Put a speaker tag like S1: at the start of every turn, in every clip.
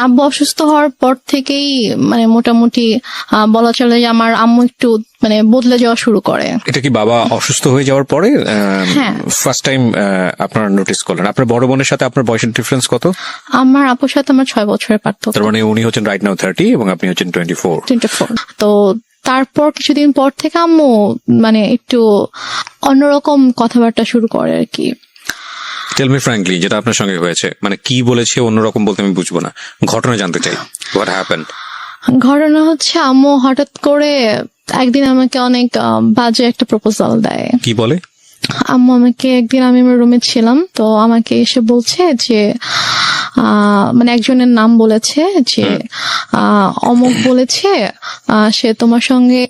S1: আব্বু অসুস্থ হওয়ার পর থেকেই মানে মোটামুটি বলা চলে যে আমার আম্মু একটু মানে বদলে যাওয়া শুরু করে।
S2: এটা কি বাবা অসুস্থ হয়ে যাওয়ার পরে ফার্স্ট টাইম আপনারা নোটিস করলেন? আপনার বড় বোনের সাথে আপনার বয়সের ডিফারেন্স কত?
S1: আমার আপুর সাথে আমার 6 বছরের পার্থক্য।
S2: তার মানে উনি হচ্ছেন রাইট নাও 30 এবং আপনি হচ্ছেন 24।
S1: তো তারপর কিছুদিন পর থেকে আম্মু মানে একটু অন্যরকম কথাবার্তা শুরু করে আর কি।
S2: টেল মি ফ্র্যাঙ্কলি, যেটা আপনার সঙ্গে হয়েছে, মানে কি বলেছে অন্যরকম বলতে আমি বুঝবো না, ঘটনা জানতে চাই। What happened?
S1: ঘটনা হচ্ছে আম্মু হঠাৎ করে একদিন আমাকে অনেক বাজে একটা প্রপোজাল দেয়।
S2: কি বলে?
S1: আম্মু আমাকে একদিন, আমি আমার রুমে ছিলাম, তো আমাকে এসে বলছে যে মানে একজনের নাম বলেছে যে অমুক বলেছে সে তোমার সঙ্গে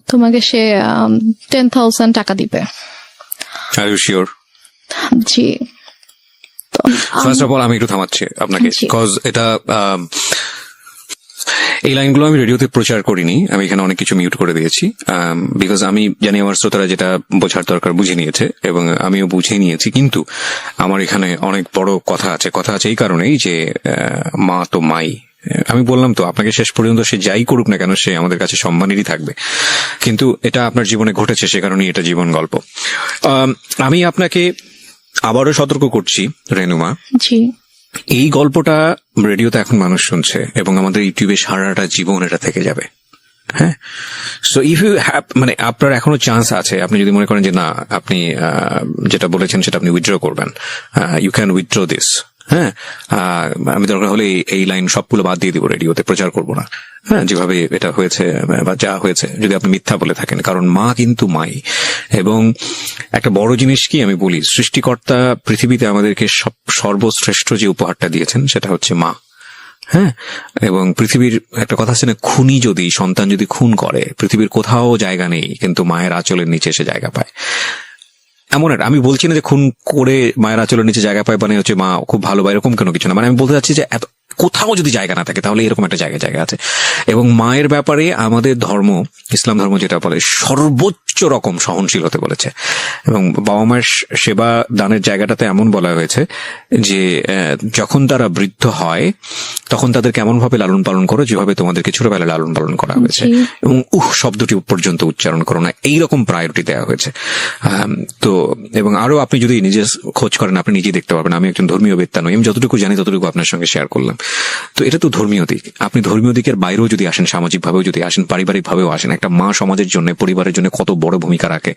S1: তোমাকে সে 10,000 টাকা দিবে।
S2: Are you sure?
S1: জি।
S2: ফার্স্ট অফ অল আমি একটু থামাচ্ছি আপনাকে, বিকজ এটা এই লাইনগুলো আমি রেডিওতে প্রচার করিনি, আমি এখানে অনেক কিছু মিউট করে দিয়েছি, বিকজ আমি জানি আমার শ্রোতারা যেটা বোঝার দরকার বুঝে নিয়েছে এবং আমিও বুঝে নিয়েছি। কিন্তু আমার এখানে অনেক বড় কথা আছে এই কারণেই যে মা তো মাই। আমি বললাম তো আপনাকে, শেষ পর্যন্ত সে যাই করুক না কেন সে আমাদের কাছে সম্মানেরই থাকবে। কিন্তু এটা আপনার জীবনে ঘটেছে, সে কারণেই এটা জীবন গল্প। আমি আপনাকে আবারও সতর্ক করছি রেনুমা,
S1: জি,
S2: এই গল্পটা রেডিওতে এখন মানুষ শুনছে এবং আমাদের ইউটিউবে সারাটা জীবন এটা থেকে যাবে। হ্যাঁ, সো ইফ ইউ হ্যাভ, মানে আপনার এখনো চান্স আছে, আপনি যদি মনে করেন যে না আপনি যেটা বলেছেন সেটা আপনি উইথড্র করবেন, ইউ ক্যান উইথড্র দিস। হ্যাঁ, আমি দরকার হলে এই লাইন সবগুলো বাদ দিয়ে দিব, রেডিওতে প্রচার করব না। হ্যাঁ, যেভাবে এটা হয়েছে বা যা হয়েছে, যদি আপনি মিথ্যা বলে থাকেন, কারণ মা কিন্তু মাই। এবং একটা বড় জিনিস কি আমি বলি, সৃষ্টিকর্তা পৃথিবীতে আমাদেরকে সর্বশ্রেষ্ঠ যে উপহারটা দিয়েছেন সেটা হচ্ছে মা। হ্যাঁ, এবং পৃথিবীর একটা কথা আছে না, খুনি যদি সন্তান যদি খুন করে পৃথিবীর কোথাও জায়গা নেই, কিন্তু মায়ের আঁচলের নিচে সে জায়গা পায়। এমন একটা, আমি বলছি না যে খুন করে মায়ের আঁচলের নিচে জায়গা পায় মানে হচ্ছে মা খুব ভালো বা এরকম কোনো কিছু না, মানে আমি বলতে চাচ্ছি যে এত কোথাও যদি জায়গা না থাকে তাহলে এরকম একটা জায়গা আছে। এবং মায়ের ব্যাপারে আমাদের ধর্ম, ইসলাম ধর্ম যেটা বলে, সর্বোচ্চ রকম সহনশীল হতে বলেছে। এবং বাবা মায়ের সেবা দানের জায়গাটাতে এমন বলা হয়েছে যে যখন তারা বৃদ্ধ হয় তখন তাদের কেমন ভাবে লালন পালন করো, যেভাবে তোমাদেরকে ছোটবেলায় লালন পালন করা হয়েছে, এবং শব্দটি পর্যন্ত উচ্চারণ করো না, এইরকম প্রায়োরিটি দেওয়া হয়েছে। তো এবং আরো আপনি যদি নিজে খোঁজ করেন আপনি নিজেই দেখতে পারবেন। আমি একজন ধর্মীয় বেত্তা নই, আমি যতটুকু জানি ততটুকু আপনার সঙ্গে শেয়ার করলাম। তো এটা তো ধর্মীয় দিক, আপনি ধর্মীয় দিকের বাইরেও যদি আসেন, সামাজিক ভাবেও যদি আসেন, পারিবারিক ভাবেও আসেন, একটা মা সমাজের জন্য, পরিবারের জন্য কত বড় ভূমিকা রাখে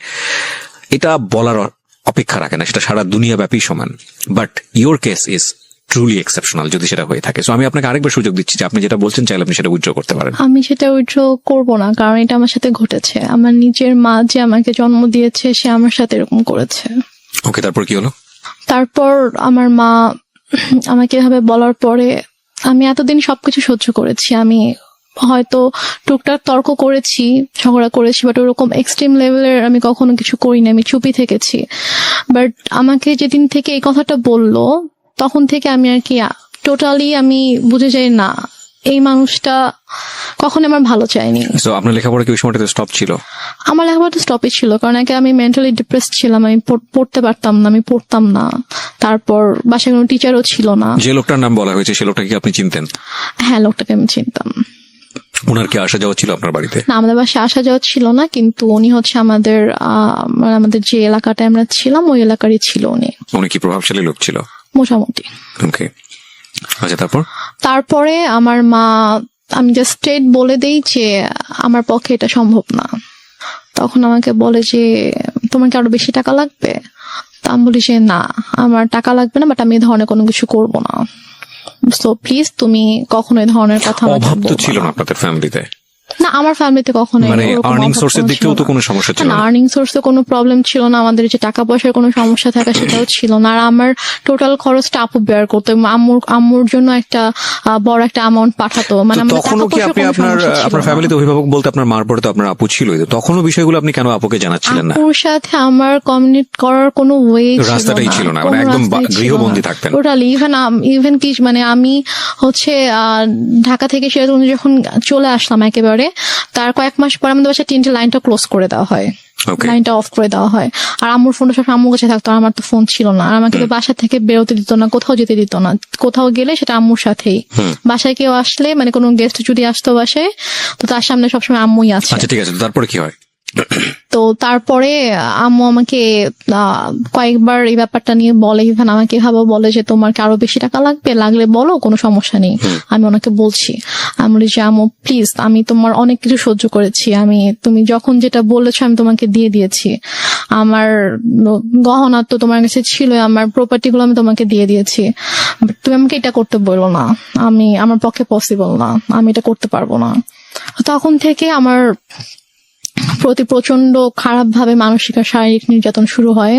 S2: এটা বলার অপেক্ষা রাখে না, সেটা সারা দুনিয়া ব্যাপী সমান। But your case is truly exceptional যদি সেটা হয়ে থাকে। সো আমি আপনাকে আরেকবার সুযোগ দিচ্ছি যে আপনি যেটা বলছেন চাইলে আপনি সেটা উইথড্র করতে পারেন।
S1: আমি সেটা উইথড্র করব না, কারণ এটা আমার সাথে ঘটেছে। আমার নিজের মা যে আমাকে জন্ম দিয়েছে সে আমার সাথে এরকম করেছে।
S2: ওকে, তারপর কি হলো?
S1: তারপর আমার মা আমাকে এভাবে বলার পরে আমি এতদিন সবকিছু সহ্য করেছি। আমি হয়তো টুকটাক তর্ক করেছি, ঝগড়া করেছি, বাট ওরকম এক্সট্রিম লেভেলের আমি কখনো কিছু করিনি, আমি চুপই থেকেছি। বাট আমাকে যেদিন থেকে এই কথাটা বললো তখন থেকে আমি আর কি টোটালি আমি বুঝে যাই না এই মানুষটা কখন আমার ভালো চায়নি।
S2: সো আপনার লেখাপড়া কি ওই সময়টাতে স্টপ ছিল?
S1: আমার লেখাপড়াটা স্টপই ছিল, কারণ আগে আমি মেন্টালি ডিপ্রেসড ছিলাম, আমি পড়তে পারতাম না, আমি পড়তাম না। তারপর বাসায় কোনো টিচারও ছিল না।
S2: যে লোকটার নাম বলা হয়েছে সে লোকটাকে আপনি চিনতেন?
S1: হ্যাঁ, লোকটাকে আমি চিনতাম।
S2: ওনার কি আসা যাওয়া ছিল আপনার বাড়িতে?
S1: না, আমাদের বাসায় আসা যাওয়া ছিল না, কিন্তু উনি হচ্ছে আমাদের যে এলাকাটায় আমরা ছিলাম ওই এলাকারই ছিল উনি।
S2: উনি কি প্রভাবশালী লোক ছিল?
S1: মোটামুটি।
S2: ওকে, আচ্ছা
S1: তারপরে আমার মা, আমি জাস্ট স্ট্রেট বলে দেই যে আমার পক্ষে এটা সম্ভব না। তখন আমাকে বলে যে তোমার কি আরো বেশি টাকা লাগবে? তা আমি বলি যে না, আমার টাকা লাগবে না, বাট আমি এই ধরনের কোনো কিছু করব না। সো প্লিজ তুমি কখনো এই ধরনের কথা।
S2: অভাব তো ছিল না আপনাদের ফ্যামিলিতে?
S1: না, আমার ফ্যামিলিতে কখনো
S2: মানে আর্নিং সোর্সের দিক থেকেও তো কোনো সমস্যা ছিল না?
S1: আর্নিং সোর্সে কোনো প্রবলেম ছিল না, আমাদের যে টাকা পয়সার কোনো সমস্যা থাকা সেটাও ছিল না। আর আমার টোটাল খরচটা আপু বেয়ার করতো, আম্মুর জন্য একটা বড় একটা অ্যামাউন্ট পাঠাতো। মানে
S2: তখনও কি আপনি আপনার ফ্যামিলিতে অভিভাবক বলতে আপনার মার পরে তো আপনার আপু ছিল, তখনও বিষয়গুলো আপনি কেন আপুকে জানাচ্ছিলেন না?
S1: আপুর সাথে আমার কমিউনিকেট করার কোনো ওয়ে
S2: রাস্তাটাই ছিল না, মানে একদম গৃহবন্দী থাকতেন
S1: টোটালি। ইভেন কি মানে আমি হচ্ছে ঢাকা থেকে যখন চলে আসলাম একেবারে, তার কয়েক মাস পর আমাদের বাসায় 3টে লাইনটা ক্লোজ করে দেওয়া হয়।
S2: Okay.
S1: লাইনটা অফ করে দেওয়া হয়। আর আম্মুর ফোনটা সব আম্মুর কাছে থাকতো, আর আমার তো ফোন ছিল না। আর আমাকে তো বাসা থেকে বেরোতে দিত না, কোথাও যেতে দিত না। কোথাও গেলে সেটা আম্মুর সাথেই। বাসায় কেউ আসলে, মানে কোনো গেস্ট যদি আসতো বাসায়, তো তার সামনে সবসময় আম্মুই আছে।
S2: আচ্ছা ঠিক আছে, তারপরে কি হয়?
S1: তো তারপরে আম্মু আমাকে কয়েকবার এই ব্যাপারটা নিয়ে বলে, ইভেন আমাকে এভাবে বলে যে তোমার কি আরো বেশি টাকা লাগবে, লাগলে বলো, কোনো সমস্যা নেই। আমি ওনাকে বলছি, আমি বলি যে আম্মু প্লিজ, আমি তোমার অনেক কিছু সহ্য করেছি, তুমি যখন যেটা বলেছো আমি তোমাকে দিয়ে দিয়েছি। আমার গহনা তো তোমার কাছে ছিল, আমার প্রপার্টি গুলো আমি তোমাকে দিয়ে দিয়েছি। But তুমি আমাকে এটা করতে বলো না, আমার পক্ষে পসিবল না, আমি এটা করতে পারবো না। তখন থেকে আমার প্রতি প্রচন্ড খারাপ ভাবে মানসিক আর শারীরিক নির্যাতন শুরু হয়।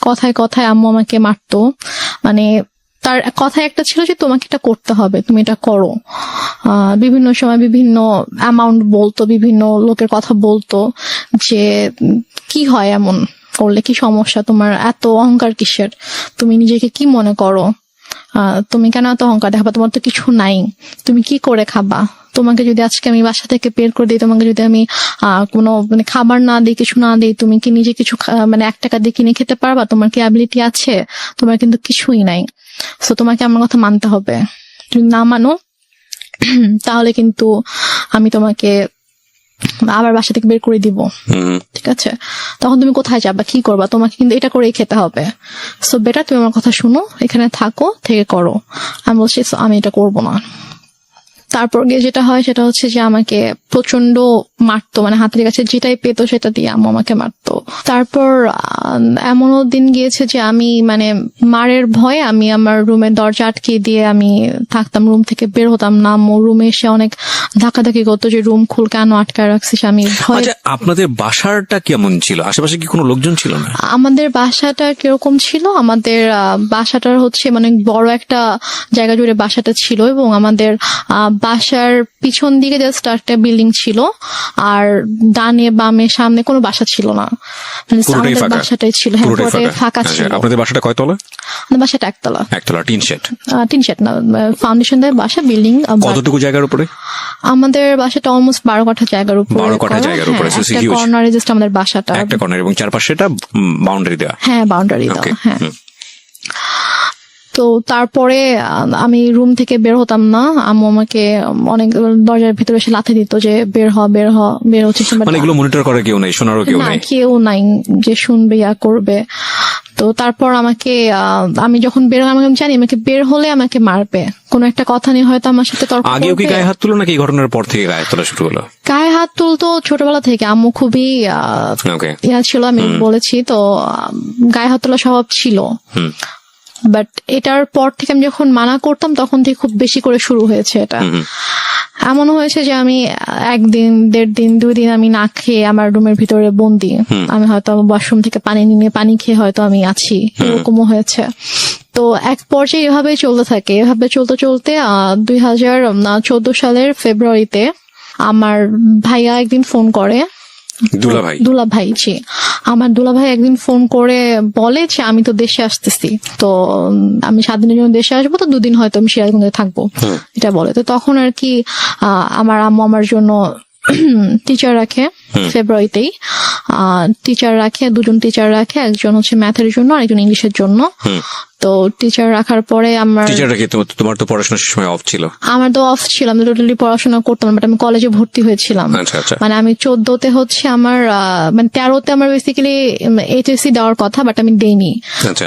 S1: কথায় কথায় আম্মু আমাকে মারতো। মানে তার কথায় একটা ছিল যে তোমাকে এটা করতে হবে, তুমি এটা করো। বিভিন্ন সময় বিভিন্ন অ্যামাউন্ট বলতো, বিভিন্ন লোকের কথা বলতো যে কি হয় এমন করলে, কি সমস্যা তোমার, এত অহংকার কিসের, তুমি নিজেকে কি মনে করো, তুমি কেন এত অহংকার দেখাবা, তোমার তো কিছু নাই, তুমি কি করে খাবা, তোমাকে যদি আজকে আমি বাসা থেকে বের করে দিই, তোমাকে যদি আমি কোনো মানে খাবার না দিই, কিছু না দিই, তুমি কি নিজে কিছু মানে 1 টাকা দিয়ে কিনে খেতে পারবা, তোমার কি অ্যাবিলিটি আছে, তোমার কিন্তু কিছুই নাই। সো তোমাকে আমার কথা মানতে হবে, যদি না মানো তাহলে কিন্তু আমি তোমাকে আবার বাসা থেকে বের করে দিব। ঠিক আছে, তখন তুমি কোথায় যাবা, কি করবা, তোমাকে কিন্তু এটা করেই খেতে হবে। সো বেটার তুমি আমার কথা শুনো, এখানে থাকো, থেকে করো। আমি বলছি আমি এটা করবো না। তারপর গিয়ে যেটা হয় সেটা হচ্ছে যে আমাকে প্রচন্ড মারতো, মানে হাতের কাছে যেটাই পেতো সেটা দিয়ে আম্মু আমাকে মারতো। তারপর এমনও দিন গিয়েছে যে আমি মানে মারের ভয়ে আমি আমার রুমের দরজা আটকে দিয়ে আমি থাকতাম, রুম থেকে বের হতাম না। আম্মু রুমে এসে অনেক ধাক্কাধাক্কি করতো যে রুম খুল, কেন আটকায় রাখছিস। আমি ভয়।
S2: আচ্ছা, আপনাদের বাসাটা কেমন ছিল? আশেপাশে কি কোনো লোকজন ছিল না?
S1: আমাদের বাসাটা কিরকম ছিল, আমাদের বাসাটার হচ্ছে মানে বড় একটা জায়গা জুড়ে বাসাটা ছিল, এবং আমাদের বাসার পিছন দিকে জাস্ট একটা বিল্ডিং ছিল, আর ডানে বামে সামনে কোনো বাসা ছিল না, মানে
S2: পুরোটাই
S1: আমাদের
S2: ফাঁকা?
S1: বাসাটাই ছিল। হ্যাঁ,
S2: পুরোটাই
S1: পুরোটাই ফাঁকা
S2: আচ্ছা,
S1: ছিল।
S2: আপনাদের বাসাটা কয়তলা?
S1: আমাদের বাসাটা একতলা।
S2: একতলা, টিন শেড?
S1: টিন শেড না, ফাউন্ডেশন দেয় বাসা, বিল্ডিং।
S2: কতটুকু জায়গার উপরে?
S1: আমাদের বাসাটা অলমোস্ট 12 কাঠা জায়গার উপরে।
S2: 12 কাঠা জায়গার উপরে, so it's
S1: একটা
S2: huge.
S1: কর্নারে জাস্ট আমাদের বাসাটা।
S2: একটা কর্নার, এবং চারপাশে এটা বাউন্ডারি দেওয়া?
S1: হ্যাঁ, বাউন্ডারি দেওয়া।
S2: Okay.
S1: হ্যাঁ। তো তারপরে আমি রুম থেকে বের হতাম না। আম্মু আমাকে অনেক দরজার ভিতরে এসে লাথি দিত যে বের হ, বের হ, বের হচ্ছিস।
S2: মানে এগুলো মনিটর করে কেউ নেই, শোনারও কেউ
S1: না,
S2: নেই?
S1: কেউ নাই যে শুনবে ইয়া করবে। তো তারপর আমাকে আমি যখন বের হলাম, আমি জানি আমাকে বের হলে আমাকে মারবে, কোনো একটা কথা নিয়ে হয়তো আমার সাথে তর্ক
S2: আগেও কি
S1: করবে।
S2: গায়ে হাত তুলো, নাকি এই ঘটনার পর থেকে গায়ে তোলা শুরু হলো?
S1: গায়ে হাত তুলতো ছোটবেলা থেকে। আম্মু খুবই
S2: ওকে।
S1: ইয়া ছিল, আমি বলেছি তো, গায়ে হাত তোলা স্বভাব ছিল। বাট এটার পর থেকে আমি যখন মানা করতাম তখন থেকে খুব বেশি করে শুরু হয়েছে এটা। এমন হয়েছে যে আমি 1 দিন 1.5 দিন 2 দিন আমি না খেয়ে আমার রুমের ভিতরে বন্দি। আমি হয়তো ওয়াশরুম থেকে পানি নিয়ে পানি খেয়ে হয়তো আমি আছি, এরকমও হয়েছে। তো এক পর্যায়ে এভাবে চলতে থাকে। এভাবে চলতে চলতে 2014 সালের ফেব্রুয়ারিতে আমার ভাইয়া একদিন ফোন করে। দুলাভাই, জি, আমার দুলাভাই একদিন ফোন করে বলে যে আমি তো দেশে আসতেছি, তো আমি 7 দিনের জন্য দেশে আসবো, তো 2 দিন হয়তো আমি সিরাজগঞ্জে থাকবো, এটা বলে। তো তখন আর কি আমার আম্মু আমার জন্য টিচার রাখে, ফেব্রুয়ারিতেই টিচার রাখে, 2 জন টিচার রাখে, একজন হচ্ছে ম্যাথের জন্য আর একজন ইংলিশের জন্য। তো টিচার রাখার পরে
S2: তোমার তো পড়াশোনার সময় অফ ছিল?
S1: আমার তো অফ ছিল, আমি টোটালি পড়াশোনা করতাম, বাট আমি কলেজে ভর্তি হয়েছিলাম। মানে আমি 14তে হচ্ছে আমার মানে 13তে আমার বেসিক্যালি এইচএসসি দেওয়ার কথা, বাট আমি দেইনি।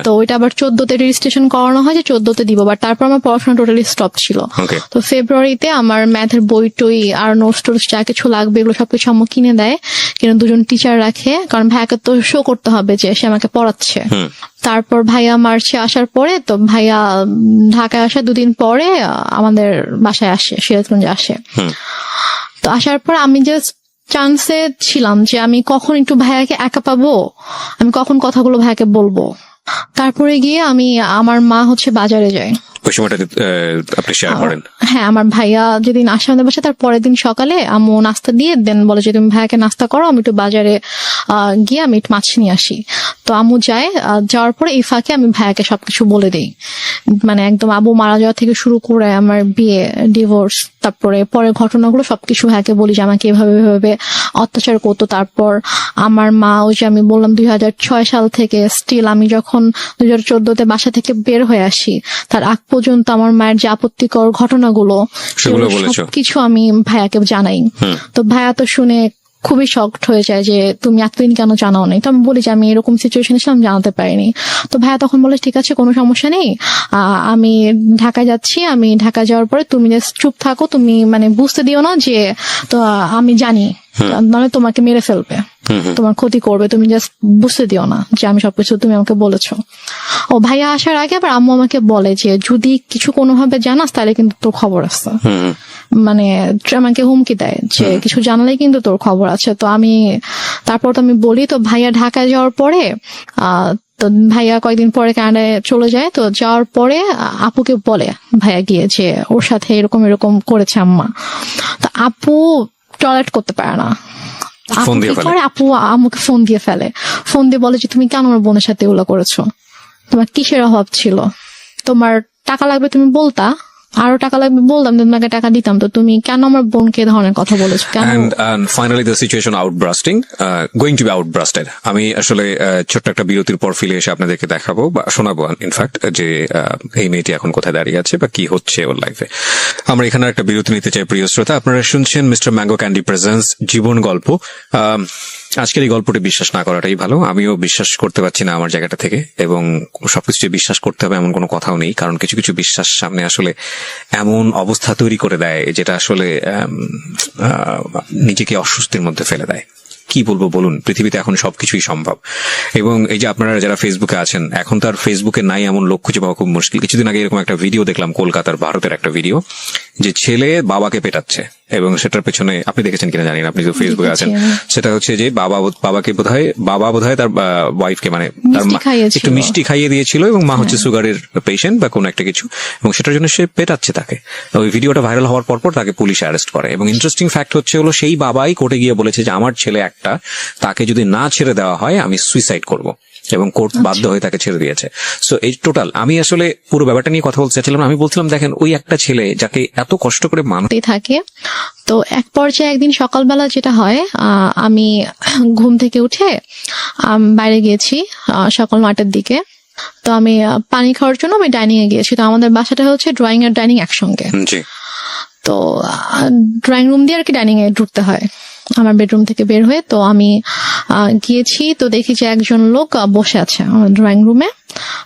S1: তো ওইটা আবার 14তে রেজিস্ট্রেশন করানো হয় যে 14তে দিব, বাট তারপর আমার পড়াশোনা টোটালি স্টপ ছিল। তো ফেব্রুয়ারিতে আমার ম্যাথের বই টই আর নোটস টোটস যা কিছু লাগবে এগুলো সবকিছু আম্মু কিনে দেয়, কিন্তু 2 জন টিচার রাখে, কারণ ভাইয়াকে তো শো করতে হবে যে সে আমাকে পড়াচ্ছে। তারপর ভাইয়া মার্চে আসার পরে, তো ভাইয়া ঢাকায় আসার 2 দিন পরে আমাদের বাসায় আসে, সিরাজগঞ্জে আসে। তো আসার পর আমি জাস্ট চান্সে ছিলাম যে আমি কখন একটু ভাইয়াকে একা পাবো, আমি কখন কথাগুলো ভাইয়াকে বলবো। তারপরে গিয়ে আমার মা হচ্ছে বাজারে যায়।
S2: ওই সময়টা আপনি শেয়ার করেন।
S1: হ্যাঁ, আমার ভাইয়া যেদিন আসে আমাদের বাসায় তার পরের দিন সকালে আম্মু নাস্তা দিয়ে দেন বলে যে তুমি ভাইয়াকে নাস্তা করো, আমি একটু বাজারে গিয়ে আমি একটু মাছ নিয়ে আসি। তো আম্মু যায়, যাওয়ার পরে এই ফাঁকে আমি ভাইয়াকে সবকিছু বলে দিই, মানে একদম আবু মারা যাওয়া থেকে শুরু করে আমার বিয়ে, ডিভোর্স, তারপরে পরের ঘটনাগুলো সবকিছু ভাইয়াকে বলি যে আমাকে এভাবে এভাবে অত্যাচার করতো। তারপর আমার মা, ওই যে আমি বললাম 2006 সাল থেকে স্টিল আমি যখন 2014-তে বাসা থেকে বের হয়ে আসি তার আগ পর্যন্ত আমার মায়ের যে আপত্তিকর ঘটনাগুলো
S2: সেগুলো বলেছো?
S1: সবকিছু আমি ভাইয়াকে জানাই। তো ভাইয়া তো শুনে খুবই শকড হয়ে যায় যে তুমি এতদিন কেন জানাও নাই। তো আমি বলি যে আমি এরকম সিচুয়েশন ছিলাম, জানাতে পারিনি। তো ভাইয়া তখন বলে ঠিক আছে, কোনো সমস্যা নেই, আমি ঢাকা যাচ্ছি, আমি ঢাকা যাওয়ার পরে তুমি জাস্ট চুপ থাকো, তুমি মানে বুঝতে দিও না যে তো আমি জানি, মানে তোমাকে মেরে ফেলবে, তোমার ক্ষতি করবে, তুমি জাস্ট বুঝতে দিও না যে আমি সবকিছু তুমি আমাকে বলেছো। ও ভাইয়া আসার আগে আবার আম্মু আমাকে বলে যে যদি কিছু কোনোভাবে জানাস তাহলে কিন্তু তোর খবর আছে, মানে আমাকে হুমকি দেয় যে কিছু জানালেই কিন্তু তোর খবর আছে। তো আমি তারপর তো আমি বলি। তো ভাইয়া ঢাকায় যাওয়ার পরে তো ভাইয়া কয়েকদিন পরে কানাডায় চলে যায়। তো যাওয়ার পরে আপুকে বলে ভাইয়া গিয়ে যে ওর সাথে এরকম এরকম করেছে আম্মা। তো আপু টয়লেট করতে পারে না, আপু কি করে, আপু আম্মুকে ফোন দিয়ে ফেলে, ফোন দিয়ে বলে যে তুমি কেন আমার বোনের সাথে এগুলো করেছো, তোমার কিসের অভাব ছিল, তোমার টাকা লাগবে তুমি বলতা, আরো টাকা লাগবে বলতাম, তোমাকে টাকা দিতাম, তো তুমি কেন আমার বোনকে ধরনের কথা বলেছো কেন?
S2: And finally the situation outbursting, going to be outburstered. আমি আসলে ছোট্ট একটা বিরতির পর ফিরে এসে আপনাদেরকে দেখাবো বা শোনাবো ইনফ্যাক্ট যে এই মেয়েটি এখন কোথায় দাঁড়িয়ে আছে বা কি হচ্ছে ওর লাইফে। আমরা এখানে একটা বিরতি নিতে চাই প্রিয় শ্রোতা। আপনারা শুনছেন মিস্টার ম্যাঙ্গো ক্যান্ডি প্রেজেন্স জীবন গল্প। আজকের এই গল্পটি বিশ্বাস না করাটাই ভালো। আমিও বিশ্বাস করতে পারছি না আমার জায়গাটা থেকে, এবং সবকিছু বিশ্বাস করতে হবে এমন কোনো কথাও নেই, কারণ কিছু কিছু বিশ্বাস সামনে আসলে এমন অবস্থা তৈরি করে দেয় যেটা আসলে নিজেকে অস্বস্তির মধ্যে ফেলে দেয়। কি বলবো বলুন, পৃথিবীতে এখন সবকিছুই সম্ভব। এবং এই যে আপনারা যারা ফেসবুকে আছেন, এখন তার ফেসবুকে নাই এমন লোক খুঁজে পাওয়া খুব মুশকিল। কিছুদিন আগে এরকম একটা ভিডিও দেখলাম, কলকাতার ভারতের একটা ভিডিও, যে ছেলে বাবাকে পেটাচ্ছে, এবং সেটার পেছনে আপনি দেখেছেন কিনা জানি না, আপনি যদি ফেসবুকে আছেন, সেটা হচ্ছে যে বাবাকে বোধহয় তার ওয়াইফকে মানে তার একটু মিষ্টি খাইয়ে দিয়েছিল, এবং মা হচ্ছে সুগারের পেশেন্ট বা কোনো একটা কিছু, এবং সেটার জন্য সে পেটাচ্ছে তাকে। ওই ভিডিওটা ভাইরাল হওয়ার পর তাকে পুলিশ অ্যারেস্ট করে। এবং ইন্টারেস্টিং ফ্যাক্ট হচ্ছে হলো সেই বাবাই কোর্টে গিয়ে বলেছে যে আমার ছেলে একটা, তাকে যদি না ছেড়ে দেওয়া হয় আমি সুইসাইড করব, এবং কোর্ট বাধ্য হয়ে তাকে ছেড়ে দিয়েছে। সো এই টোটাল আমি আসলে পুরো ব্যাপারটা নিয়ে কথা বলতে চাচ্ছিলাম। আমি বলছিলাম দেখেন, ওই একটা ছেলে যাকে এত কষ্ট করে মানুষ
S1: থাকে। তো এক পর্যায়ে একদিন সকালবেলা যেটা হয়, আমি ঘুম থেকে উঠে বাইরে গিয়েছি সকাল 9টার দিকে। তো আমি পানি খাওয়ার জন্য আমি ডাইনিং এ গিয়েছি। তো আমাদের বাসাটা হচ্ছে ড্রয়িং আর ডাইনিং একসঙ্গে। তো ড্রয়িং রুম দিয়ে আর কি ডাইনিং এ ঢুকতে হয় আমার বেডরুম থেকে বের হয়ে। তো আমি গিয়েছি, তো দেখি যে একজন লোক বসে আছে আমার ড্রয়িং রুমে।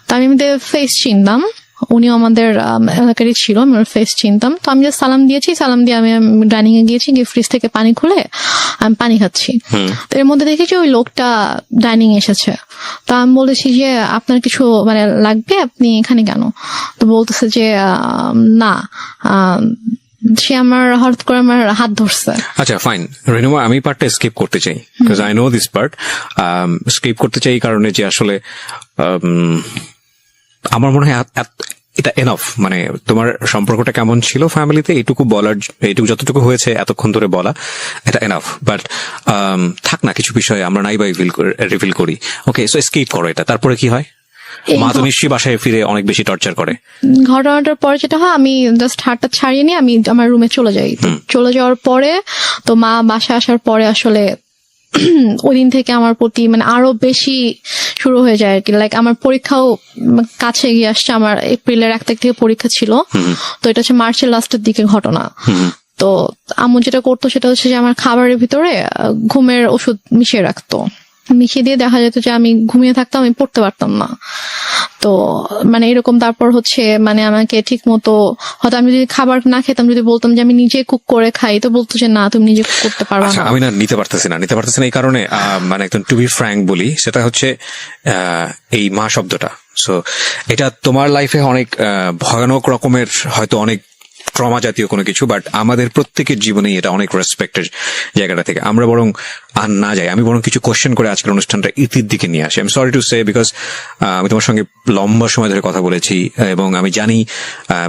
S1: তো আমি ফেস চিনতাম, উনিও আমাদের এলাকারই ছিল, আমি ওর ফেস চিনতাম। তো আমি জাস্ট সালাম দিয়েছি, সালাম দিয়ে আমি ডাইনিং এ গিয়েছি, গিয়ে ফ্রিজ থেকে পানি খুলে আমি পানি খাচ্ছি। তো এর মধ্যে দেখেছি ওই লোকটা ডাইনিং এসেছে। তো আমি বলেছি যে আপনার কিছু মানে লাগবে, আপনি এখানে কেন? তো বলতেছে যে না, সে আমার হঠাৎ করে আমার হাত ধরছে।
S2: আচ্ছা ফাইন রেনুমা, আমি পার্টটা স্কিপ করতে চাই, because I know this part. Skip করতে চাই এই কারণে যে আসলে আমার মনে হয় এটা এনাফ। মানে তোমার সম্পর্কটা কেমন ছিল ফ্যামিলিতে, এইটুকু বলার, এইটুকু যতটুকু হয়েছে এতক্ষণ ধরে বলা, এটা এনাফ। বাট থাক না, কিছু বিষয়ে আমরা নাই বা রিভিল করি। ওকে, সো স্কিপ করো এটা। তারপরে কি হয়? মা তো নিশ্চয়ই বাসায় ফিরে অনেক বেশি টর্চার করে।
S1: ঘটনাটার পরে যেটা হয়, আমি জাস্ট হাতটা ছাড়িয়ে নিয়ে আমি আমার রুমে চলে যাই। চলে যাওয়ার পরে তো মা বাসায় আসার পরে আসলে ওই দিন থেকে আমার প্রতি মানে আরো বেশি শুরু হয়ে যায় আর কি। লাইক আমার পরীক্ষাও কাছে এগিয়ে আসছে, আমার এপ্রিলের 1 তারিখ থেকে পরীক্ষা ছিল। তো এটা হচ্ছে মার্চের লাস্টের দিকে ঘটনা। তো আম্মু যেটা করতো সেটা হচ্ছে যে আমার খাবারের ভিতরে ঘুমের ওষুধ মিশিয়ে রাখতো, মিশিয়ে দিয়ে দেখা যেত যে আমি ঘুমিয়ে থাকতাম, আমি পড়তে পারতাম না। তো মানে এরকম। তারপর হচ্ছে মানে আমাকে ঠিক মতো, হয়তো আমি যদি খাবার না খেতাম, যদি বলতাম যে আমি নিজে কুক করে খাই, তো বলতো যে না তুমি নিজে কুক করতে পারবে না।
S2: আমি না নিতে পারতেছি না এই কারণে মানে একদম টু বি ফ্র্যাঙ্ক বলি, সেটা হচ্ছে এই মা শব্দটা। সো এটা তোমার লাইফে অনেক ভয়ানক রকমের হয়তো অনেক ট্রমা জাতীয় কোনো কিছু, বাট আমাদের প্রত্যেকের জীবনেই এটা অনেক রেসপেক্টের জায়গাটা থেকে আমরা বরং আর না যাই, আমি বরং কিছু কোশ্চেন করে আজকের অনুষ্ঠানটা ইতির দিকে নিয়ে আসি। I am sorry to say, because আমি তোমার সঙ্গে লম্বা সময় ধরে কথা বলেছি এবং আমি জানি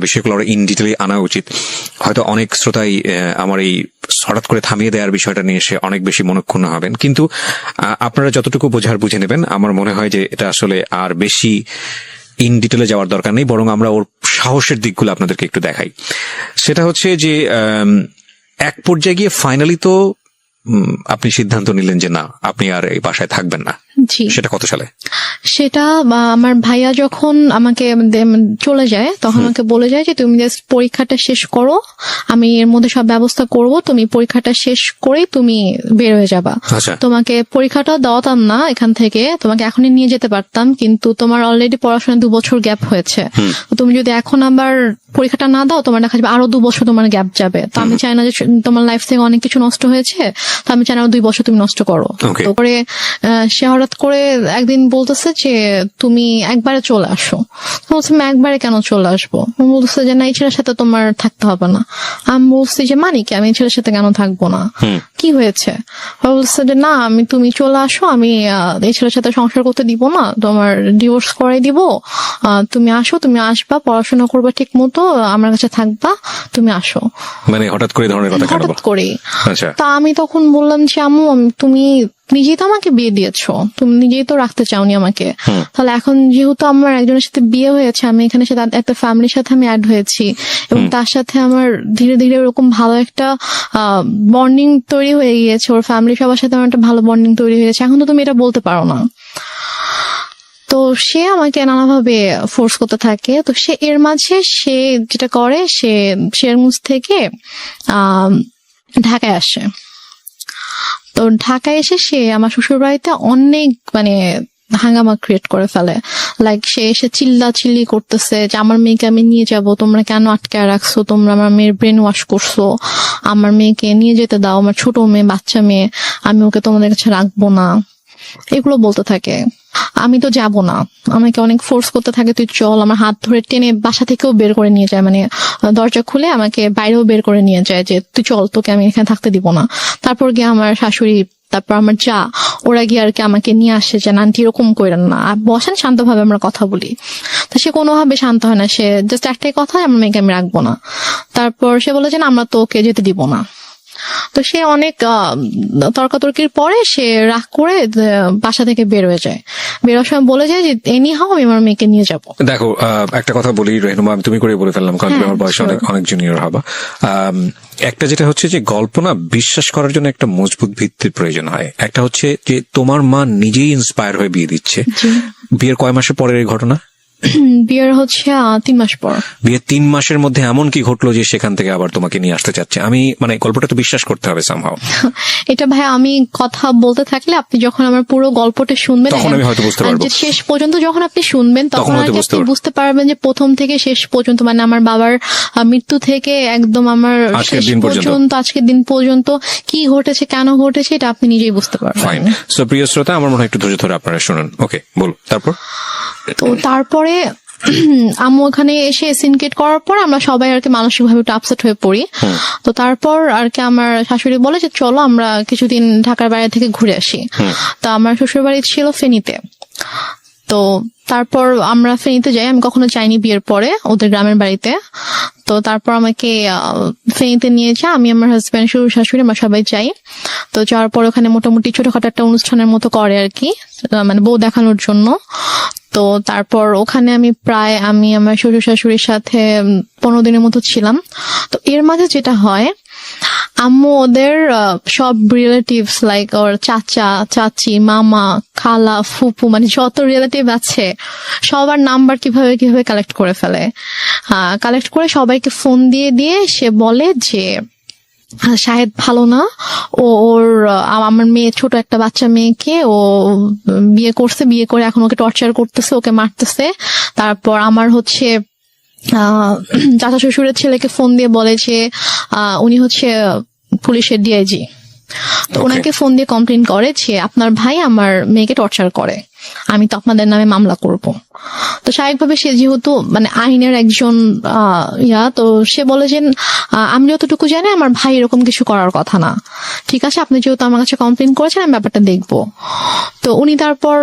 S2: বিষয়গুলো আরো ইন ডিটেলে আনা উচিত। হয়তো অনেক শ্রোতাই আমার এই হঠাৎ করে থামিয়ে দেওয়ার বিষয়টা নিয়ে এসে অনেক বেশি মনক্ষুণ্ণ হবেন, কিন্তু আপনারা যতটুকু বোঝার বুঝে নেবেন। আমার মনে হয় যে এটা আসলে আর বেশি ইন ডিটেলে যাওয়ার দরকার নেই, বরং আমরা ওর সাহসের দিকগুলো আপনাদেরকে একটু দেখাই। সেটা হচ্ছে যে এক পর্যায়ে গিয়ে ফাইনালি তো আপনি সিদ্ধান্ত নিলেন যে না, আপনি আর এই বাসায় থাকবেন না।
S1: জি,
S2: সেটা কত সালে?
S1: সেটা আমার ভাইয়া যখন আমাকে চলে যায় তখন আমাকে বলে যায় যে তুমি জাস্ট পরীক্ষাটা শেষ করো, আমি এর মধ্যে সব ব্যবস্থা করব, তুমি পরীক্ষাটা শেষ করেই তুমি বের হয়ে যাবা।
S2: আচ্ছা,
S1: তোমাকে পরীক্ষাটা দেওয়াতাম না এখান থেকে, তোমাকে এখনই নিয়ে যেতে পারতাম, কিন্তু তোমার অলরেডি পড়াশোনায় 2 বছর গ্যাপ হয়েছে। তো তুমি যদি এখন আবার পরীক্ষাটা না দাও, তোমার দেখা যাবে আরো 2 বছর তোমার গ্যাপ যাবে। তো আমি চাই না যে তোমার লাইফ থেকে অনেক কিছু নষ্ট হয়েছে, তো আমি চাই না আরো 2 বছর তুমি নষ্ট করো।
S2: Okay.
S1: তো পরে সে হঠাৎ করে একদিন বলতেছে যে তুমি একবারে চলে আসো। তো বলছি আমি একবারে কেন চলে আসবো? বলতেছে যে না, এই ছেলের সাথে তোমার থাকতে হবে না। আমি বলছি যে মানে কি, আমি এই ছেলের সাথে কেন থাকবো না, কি হয়েছে? বলছে যে না, তুমি চলে আসো, আমি এই ছেলের সাথে সংসার করতে দিব না, তোমার ডিভোর্স করাই দিব। তুমি আসো, তুমি আসবা, পড়াশোনা করবা ঠিক মতো, আমার কাছে থাকবা, তুমি আসো।
S2: মানে হঠাৎ করে এই ধরনের কথা কেন
S1: হঠাৎ
S2: বল?
S1: করেই।
S2: আচ্ছা,
S1: তা আমি তখন বললাম যে আম্মু, তুমি নিজেই তো আমাকে বিয়ে দিয়েছো, তুমি নিজেই তো রাখতে চাওনি আমাকে, তাহলে এখন যেহেতু আমার একজনের সাথে বিয়ে হয়েছে, আমি এখানে সাথে একটা ফ্যামিলির সাথে আমি অ্যাড হয়েছি এবং তার সাথে আমার ধীরে ধীরে ওরকম ভালো একটা বন্ডিং তৈরি হয়ে গিয়েছে, ওর ফ্যামিলি সবার সাথে আমার একটা ভালো বন্ডিং তৈরি হয়ে গেছে, এখন তো তুমি এটা বলতে পারো না। তো সে আমাকে নানাভাবে ফোর্স করতে থাকে। তো সে এর মাঝে সে যেটা করে, সে শেরগঞ্জ থেকে ঢাকায় আসে। তো ঢাকায় এসে সে আমার শ্বশুর বাড়িতে অনেক হাঙ্গামা ক্রিয়েট করে ফেলে। লাইক সে এসে চিল্লি করতেছে যে আমার মেয়েকে আমি নিয়ে যাব, তোমরা কেন আটকায় রাখছো, তোমরা আমার মেয়ের ব্রেন ওয়াশ করছো, আমার মেয়েকে নিয়ে যেতে দাও, আমার ছোট মেয়ে, বাচ্চা মেয়ে, আমি ওকে তোমাদের কাছে রাখবো না, এগুলো বলতে থাকে। আমি তো যাব না, আমাকে অনেক ফোর্স করতে থাকে, তুই চল, আমার হাত ধরে টেনে বাসা থেকেও বের করে নিয়ে যায়, দরজা খুলে আমাকে বাইরেও বের করে নিয়ে যায় যে তুই চল, তোকে আমি এখানে থাকতে দিব না। তারপর গিয়ে আমার শাশুড়ি, তারপর আমার যা, ওরা গিয়ে আর কি আমাকে নিয়ে আসে যে আন্টি এরকম করেন না, বসেন শান্তভাবে আমরা কথা বলি। তো সে কোনোভাবে শান্ত হয় না, সে জাস্ট একটাই কথা, আমার মেয়েকে আমি রাখবো না। তারপর সে বলে যে না, আমরা তো ওকে যেতে দিব না। তো সে অনেক তর্কাতর্কির পরে সে রাগ করে বাসা থেকে বের হয়ে যায়। বেরোর সময় বলে যায় যে এনি হাও আমি আমার মেয়েকে নিয়ে যাব।
S2: দেখো, একটা কথা বলি রেহনুমা, আমি তুমি করে বলে ফেললাম কারণ তুমি আমার বয়সে অনেক জুনিয়র হবা। একটা যেটা হচ্ছে যে গল্প না বিশ্বাস করার জন্য একটা মজবুত ভিত্তির প্রয়োজন হয়। একটা হচ্ছে যে তোমার মা নিজেই ইন্সপায়ার হয়ে বিয়ে দিচ্ছে। বিয়ের কয় মাসের পরের এই ঘটনা?
S1: বিয়ের হচ্ছে 3 মাস পর।
S2: বিয়ের 3 মাসের মধ্যে এমন কি ঘটলো যে সেখান থেকে আবার তোমাকে নিয়ে আসতে চাচ্ছে? আমি গল্পটা তো বিশ্বাস করতে হবে সামহাও।
S1: এটা ভাই আমি কথা বলতে থাকলে আপনি যখন আমার পুরো গল্পটা শুনবেন
S2: তখন আমি হয়তো বুঝতে পারবো,
S1: শেষ পর্যন্ত যখন আপনি শুনবেন তখন আপনি বুঝতে পারবেন যে প্রথম থেকে শেষ পর্যন্ত, আমার বাবার মৃত্যু থেকে একদম আমার শেষ পর্যন্ত, আজকের দিন পর্যন্ত কি ঘটেছে, কেন ঘটেছে, এটা আপনি নিজেই বুঝতে পারবেন।
S2: ফাইন। সো প্রিয় শ্রোতা, আমার মনে হয় একটু ধৈর্য ধরে আপনারা শুনুন। ওকে, বল তারপর।
S1: তো তারপরে আম্মু ওখানে এসে সিনকেট করার পর আমরা সবাই আর কি মানসিকভাবে একটু আপসেট হয়ে পড়ি। তো তারপর আর কি আমার শাশুড়ি বলে যে চলো আমরা কিছুদিন ঢাকার বাইরে থেকে ঘুরে আসি। তো আমার শ্বশুর বাড়ি ছিল ফেনীতে। তো তারপর আমরা ফেনীতে যাই, আমি কখনো যাইনি বিয়ের পরে ওদের গ্রামের বাড়িতে। তো তারপর আমাকে ফেনীতে নিয়ে যায়, আমি আমার হাজব্যান্ড, শ্বশুর শাশুড়ি, আমরা সবাই যাই। তো যাওয়ার পর ওখানে মোটামুটি ছোটখাটো একটা অনুষ্ঠানের মতো করে আর কি, বউ দেখানোর জন্য। তো তারপর ওখানে আমি আমার শ্বশুর শাশুড়ির সাথে 15 দিনের মতো ছিলাম। তো এর মাঝে যেটা হয়, আম্মু ওদের সব রিলেটিভস লাইক ওর চাচা, চাচি, মামা, খালা, ফুপু, যত রিলেটিভ আছে সবার নাম্বার কিভাবে কালেক্ট করে ফেলে। কালেক্ট করে সবাইকে ফোন দিয়ে সে বলে যে শাহেদ ভালো না, আমার মেয়ে, ছোট একটা বাচ্চা মেয়েকে ও বিয়ে করছে, বিয়ে করে এখন ওকে টর্চার করতেছে, ওকে মারতেছে। তারপর আমার হচ্ছে চাচা শ্বশুরের ছেলেকে ফোন দিয়ে বলে যে উনি হচ্ছে পুলিশের ডিআইজি। তো ওনাকে ফোন দিয়ে কমপ্লেন করে যে আপনার ভাই আমার মেয়েকে টর্চার করে, আমি তো আপনাদের নামে মামলা করব। তো স্বাভাবিকভাবে সে যেহেতু মানে আইনের একজন তো সে বলে যে আমি যতটুকু জানি আমার ভাই এরকম কিছু করার কথা না, ঠিক আছে আপনি যেহেতু আমার কাছে কমপ্লেন করেছেন আমি ব্যাপারটা দেখবো। তো উনি তারপর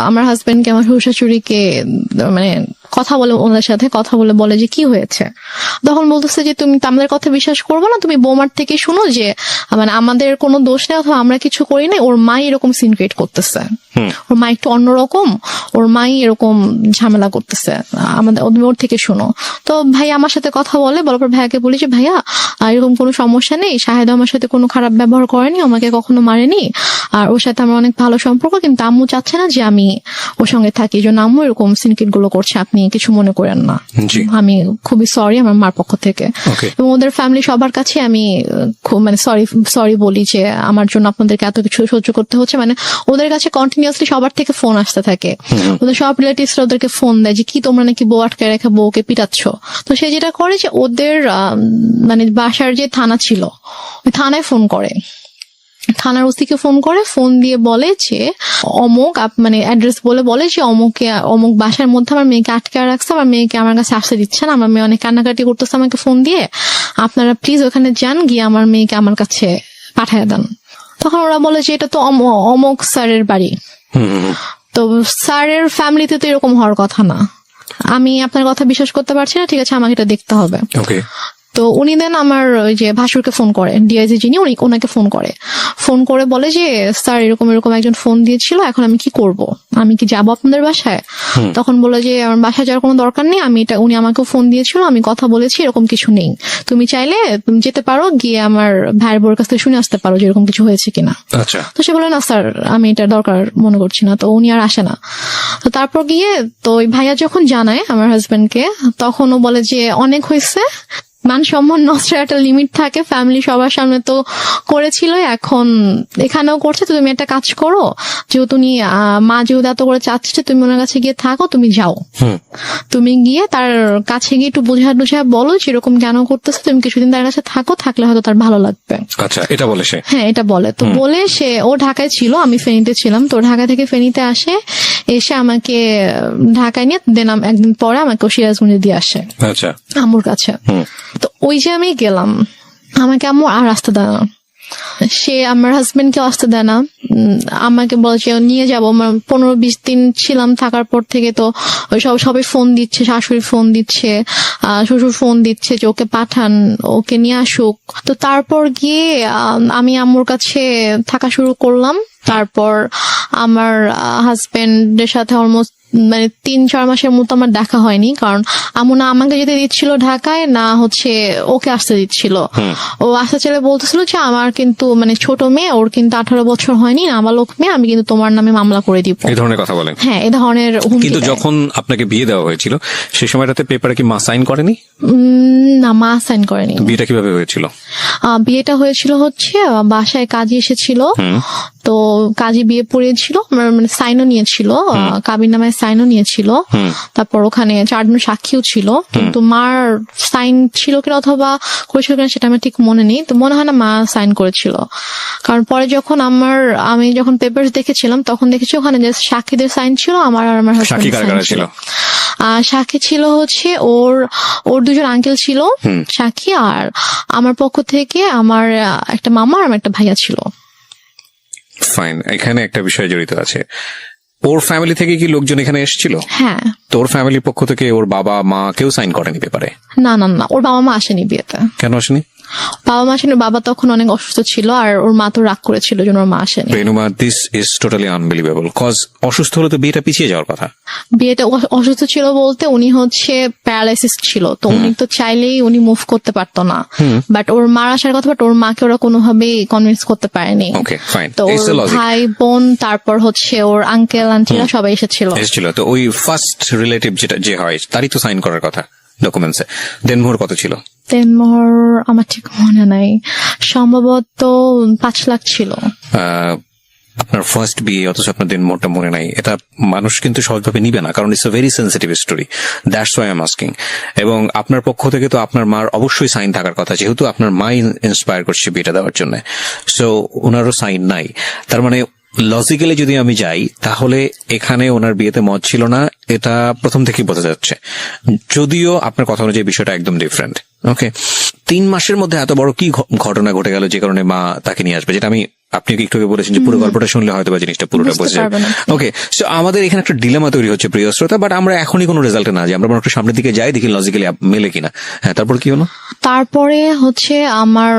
S1: আমার হাজবেন্ডকে আমার শ্বশুর শাশুড়িকে মানে কথা বলে, ওনার সাথে কথা বলে বলে যে কি হয়েছে, তখন বলতেছে যে তুমি তো আমাদের কথা বিশ্বাস করবো না, তুমি বৌমার থেকে শুনো যে মানে আমাদের কোনো দোষ নেই অথবা আমরা কিছু করি নাই, ওর মাই এরকম সিন ক্রিয়েট করতেছে, ওর মা একটু অন্যরকম, ওর মাই এরকম ঝামেলা করতেছে, আমাদের ওর থেকে শুনো। তো ভাই আমার সাথে কথা বলে, বলার পর ভাইয়াকে বলি যে ভাইয়া এরকম কোনো সমস্যা নেই, শাহেদ আমার সাথে কোনো খারাপ ব্যবহার করেনি, আমাকে কখনো মারেনি, আর ওর সাথে আমার অনেক ভালো সম্পর্ক, কিন্তু আম্মু চাচ্ছে না যে আমি ওর সঙ্গে থাকি, এই জন্য আম্মু এরকম সিনক্রিয়েট গুলো করছে, আপনি কিছু মনে করেন না, আমি খুবই সরি আমার মার পক্ষ থেকে। এবং ওদের ফ্যামিলি সবার কাছে আমি খুব মানে সরি বলি যে আমার জন্য আপনাদেরকে এত কিছু সহ্য করতে হচ্ছে, মানে ওদের কাছে কন্টিনিউয়াসলি সবার থেকে ফোন আসতে থাকে, ওদের সব রিলেটিভসরা ওদেরকে ফোন দেয় যে কি তোমরা নাকি বউ আটকে রেখে বউকে পিটাচ্ছ। তো সে যেটা করে যে ওদের মানে বাসার যে থানা ছিল ওই থানায় ফোন করে, থানার ওসিকে ফোন করে, ফোন দিয়ে বলে যে অমুক মানে অ্যাড্রেস বলে যে অমুক বাসার মধ্যে আমার মেয়েকে আটকে রাখছে, আমার মেয়েকে আমার কাছে আসতে দিচ্ছে না, আমার মেয়ে অনেক কান্নাকাটি করতেছে আমাকে ফোন দিয়ে, আপনারা প্লিজ ওখানে যান, গিয়ে আমার মেয়েকে আমার কাছে পাঠিয়ে দেন। তখন ওরা বলে যে এটা তো অমুক স্যারের বাড়ি, তো স্যারের ফ্যামিলিতে তো এরকম হওয়ার কথা না, আমি আপনার কথা বিশ্বাস করতে পারছি না, ঠিক আছে আমাকে এটা দেখতে হবে। তো উনি দেন আমার ওই যে ভাসুরকে ফোন করে, ডিআইজি যিনি ওনাকে ফোন করে বলে যে স্যার এরকম একজন ফোন দিয়েছিল, এখন আমি কি করব, আমি কি যাবো আপনাদের বাসায়? তখন বলে যে আমার বাসায় যাওয়ার কোনো দরকার নেই, উনি আমাকে ফোন দিয়েছিল, আমি কথা বলেছি, এরকম কিছু নেই, তুমি চাইলে তুমি যেতে পারো, গিয়ে আমার ভাইয়ের বউর কাছ থেকে শুনে আসতে পারো যে এরকম কিছু হয়েছে কিনা। তো সে বলে না স্যার আমি এটা দরকার মনে করছি না, তো উনি আর আসে না। তো তারপর গিয়ে তো ওই ভাইয়া যখন জানায় আমার হাজবেন্ডকে, তখন ও বলে যে অনেক হয়েছে, মান সম্মান নষ্টের একটা লিমিট থাকে, ফ্যামিলি সবার সামনে তো করেছিল, এখন এখানেও করছে, তো তুমি একটা কাজ করো, যেহেতু উনি মা যেহেতু এত করে চাচ্ছে তুমি ওনার কাছে গিয়ে থাকো, তুমি যাও, তুমি গিয়ে তার কাছে গিয়ে একটু বোঝা বলো যেরকম কেন করতেছে, তুমি কিছুদিন তার কাছে থাকো, থাকলে হয়তো তার ভালো লাগবে।
S2: আচ্ছা, এটা বলে সে? হ্যাঁ
S1: এটা বলে। তো বলে সে, ও ঢাকায় ছিল, আমি ফেনীতে ছিলাম, তো ঢাকা থেকে ফেনীতে আসে, এসে আমাকে ঢাকায় নিয়ে দেন একদিন পরে আমাকে সিরাজগঞ্জে দিয়ে আসে আম্মুর কাছে। তো ওই যে আমি গেলাম, আমাকে আম্মু আর আসতে দেয় না, সে আমার হাজবেন্ডকে আসতে দেয় না, আমাকে বলে যে নিয়ে যাবো, 15-20 দিন ছিলাম, থাকার পর থেকে তো সবাই ফোন দিচ্ছে, শাশুড়ি ফোন দিচ্ছে, শ্বশুর ফোন দিচ্ছে যে ওকে পাঠান, ওকে নিয়ে আসুক। তো তারপর গিয়ে আমি আম্মুর কাছে থাকা শুরু করলাম। তারপর আমার হাজবেন্ডের সাথে অলমোস্ট মানে 3-4 মাসের মতো আমার দেখা হয়নি, কারণ আম্মু না আমাকে যেতে দিচ্ছিল ঢাকায়, না হচ্ছে ওকে আসতে দিচ্ছিল। ও আসতে চলে বলতেছিল যে আমার কিন্তু মানে ছোট মেয়ে, ওর কিন্তু 18 বছর হয়নি, নাবালক মেয়ে, আমি কিন্তু তোমার নামে মামলা করে দিব,
S2: এই ধরনের কথা বলে।
S1: হ্যাঁ, এই ধরনের।
S2: কিন্তু যখন আপনাকে বিয়ে দেওয়া হয়েছিল সেই সময়টাতে পেপারে কি মা সাইন করেনি?
S1: না, মা সাইন করেনি।
S2: বিয়েটা কিভাবে হয়েছিল?
S1: বিয়েটা হয়েছিল হচ্ছে বাসায় কাজী এসেছিল, তো কাজী বিয়ে পড়িয়েছিল, মানে সাইনও নিয়েছিল, কাবির নামায় সাইনও নিয়েছিল, তারপর ওখানে 4 জন সাক্ষীও ছিল, কিন্তু মার সাইন ছিল কিনা অথবা করেছিল কিনা সেটা আমার ঠিক মনে নেই, তো মনে হয় না মা সাইন করেছিল। কারণ পরে যখন আমি যখন পেপারস দেখেছিলাম তখন দেখেছি ওখানে যে সাক্ষীদের সাইন ছিল, আমার আর আমার হাজবেন্ডের ছিল। সাক্ষী ছিল হচ্ছে ওর 2 জন আঙ্কেল ছিল সাক্ষী, আর আমার পক্ষ থেকে আমার একটা মামা আর আমার একটা ভাইয়া ছিল।
S2: ফাইন, এখানে একটা বিষয় জড়িত আছে, ওর ফ্যামিলি থেকে কি লোকজন এখানে এসেছিল?
S1: হ্যাঁ।
S2: তোর ফ্যামিলির পক্ষ থেকে ওর বাবা মা কেউ সাইন করেনি পেপারে?
S1: না, ওর বাবা মা আসেনি বিয়েতে।
S2: কেন আসেনি?
S1: বাবা মা আসেনি, বাবা তখন অনেক অসুস্থ ছিল, আর ওর মা তো রাগ করেছিল জন্য ওর মা আসেনি।
S2: Renuma, this is totally unbelievable, cause অসুস্থ হলে তো বিয়েটা পিছিয়ে যাওয়ার কথা।
S1: বিয়েটা অসুস্থ ছিল বলতে উনি হচ্ছে প্যারালাইসিস ছিল, তো উনি তো চাইলেই উনি মুভ করতে পারতো না, বাট ওর মার আসার কথা, বাট ওর মাকে ওরা কোনোভাবেই কনভিন্স করতে পারেনি। তো ওর ভাই বোন, তারপর হচ্ছে ওর আঙ্কেল আন্টিরা সবাই এসেছিল। তো
S2: ওই ফার্স্ট রিলেটিভ যে হয় তারই তো সাইন করার কথা ডকুমেন্টসে। দেনমোহর কত ছিল?
S1: দেনমোহর আমার ঠিক মনে নাই, সম্ভবত 5 লাখ ছিল।
S2: আপনার ফার্স্ট বিয়ে অথচ আপনার দেনমোহরটা মনে নাই, এটা মানুষ কিন্তু সহজভাবে নিবে না, কারণ it's a very sensitive story, that's why I am asking. এবং আপনার পক্ষ থেকে তো আপনার মার অবশ্যই সাইন থাকার কথা, যেহেতু আপনার মা ইন্সপায়ার করছে বিয়েটা দেওয়ার জন্য, সো ওনারও সাইন নাই, তার মানে লজিক্যালি যদি আমি যাই তাহলে এখানে ওনার বিয়েতে মত ছিল না, এটা প্রথম থেকেই বোঝা যাচ্ছে, যদিও আপনার কথা অনুযায়ী বিষয়টা একদম ডিফারেন্ট। ওকে, 3 মাসের মধ্যে এত বড় কি ঘটনা ঘটে গেল যে কারণে মা তাকে নিয়ে আসবে, যেটা আমি আপনি একটু আগে বলেছেন যে পুরো গল্পটা শুনলে হয়তো বা জিনিসটা পুরোটা
S1: বুঝতে
S2: বোঝা যাবে।
S1: পারবেন আপনি।
S2: ওকে, সো আমাদের এখানে একটা ডিলেমা তৈরি হচ্ছে প্রিয় শ্রোতা, বাট আমরা এখনই কোনো রেজাল্টে না যাই, আমরা বরং একটু সামনের দিকে যাই, দেখি লজিক্যালি মেলে কিনা। হ্যাঁ, তারপর কি হলো?
S1: তারপরে হচ্ছে আমার